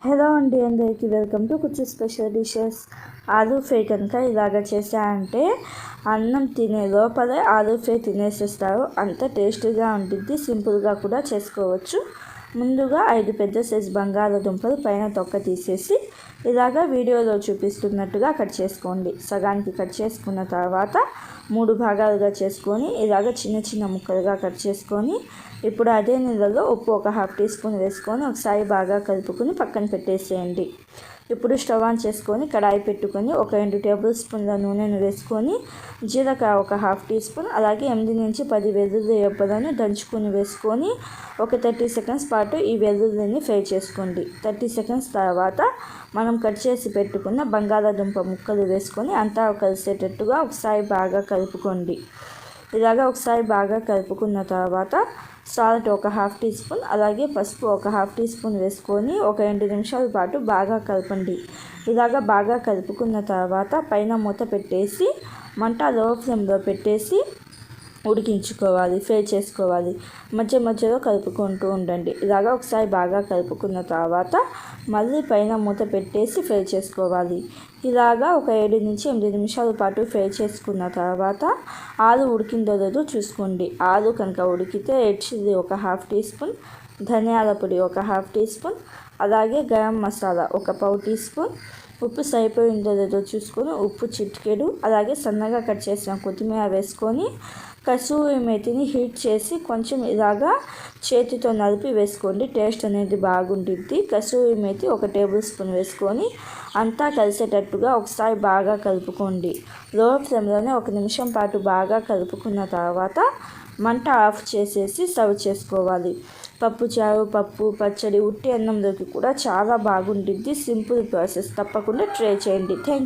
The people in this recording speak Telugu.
హలో అండి, అందరికీ వెల్కమ్ టు కుచ్చు స్పెషల్ డిషెస్. ఆలూ ఫ్రై కనుక ఇలాగ చేశారంటే అన్నం తినే లోపలే ఆలూ ఫ్రై తినేసేస్తారు. అంత టేస్టీగా ఉంటుంది. సింపుల్గా కూడా చేసుకోవచ్చు. ముందుగా 5 పెద్ద సైజు బంగాళాదుంపలు పైన తొక్క తీసేసి ఇలాగ వీడియోలో చూపిస్తున్నట్టుగా కట్ చేసుకోండి. సగానికి కట్ చేసుకున్న తర్వాత 3 భాగాలుగా చేసుకొని ఇలాగ చిన్న చిన్న ముక్కలుగా కట్ చేసుకొని ఇప్పుడు అదే నీళ్ళలో ఉప్పు ఒక 1/2 టీ స్పూన్ వేసుకొని ఒకసారి బాగా కలుపుకొని పక్కన పెట్టేసేయండి. ఇప్పుడు స్టవ్ ఆన్ చేసుకొని కడాయి పెట్టుకొని ఒక 2 టేబుల్ స్పూన్ల నూనెను వేసుకొని జీలకర్ర ఒక 1/2 టీ స్పూన్, అలాగే 8 నుంచి 10 వెల్లుల్లి రెబ్బలను దంచుకొని వేసుకొని ఒక 30 సెకండ్స్ పాటు ఈ వెల్లుల్లిని ఫ్రై చేసుకోండి. 30 సెకండ్స్ తర్వాత మనం కట్ చేసి పెట్టుకున్న బంగాళాదుంప ముక్కలు వేసుకొని అంతా కలిసేటట్టుగా ఒకసారి బాగా కలుపుకోండి. ఇలాగ ఒకసారి బాగా కలుపుకున్న తర్వాత సాల్ట్ ఒక 1/2 టీ స్పూన్, అలాగే పసుపు ఒక 1/2 టీ స్పూన్ వేసుకొని ఒక 2 నిమిషాల పాటు బాగా కలపండి. ఇలాగ బాగా కలుపుకున్న తర్వాత పైన మూత పెట్టేసి మంట లో ఫ్లేమ్లో పెట్టేసి ఉడికించుకోవాలి, ఫ్రై చేసుకోవాలి. మధ్య మధ్యలో కలుపుకుంటూ ఉండండి. ఇలాగ ఒకసారి బాగా కలుపుకున్న తర్వాత మళ్ళీ పైన మూత పెట్టేసి ఫ్రై చేసుకోవాలి. ఇలాగా ఒక 7 నుంచి 8 నిమిషాల పాటు ఫ్రై చేసుకున్న తర్వాత ఆలు ఉడికిందో లేదో చూసుకోండి. ఆలు కనుక ఉడికితే రెడ్ చిల్లీ ఒక 1/2 టీ స్పూన్, ధనియాల పొడి ఒక 1/2 టీ స్పూన్, అలాగే గరం మసాలా ఒక 1/4 టీ స్పూన్, ఉప్పు సరిపోయిందో లేదో చూసుకొని ఉప్పు చిటికెడు, అలాగే సన్నగా కట్ చేసిన కొత్తిమీర వేసుకొని కసూరి మేతిని హీట్ చేసి కొంచెం ఇలాగా చేతితో నలిపి వేసుకోండి. టేస్ట్ అనేది బాగుంటుంది. కసూరి మేతి ఒక టేబుల్ స్పూన్ వేసుకొని అంతా కలిసేటట్టుగా ఒకసారి బాగా కలుపుకోండి. లో ఫ్లేమ్లోనే 1 నిమిషం పాటు బాగా కలుపుకున్న తర్వాత మంట ఆఫ్ చేసేసి సర్వ్ చేసుకోవాలి. పప్పుచారు, పప్పు, పచ్చడి, ఉట్టి అన్నంలోకి కూడా చాలా బాగుంటుంది. Simple process. తప్పకుండా ట్రై చేయండి. థ్యాంక్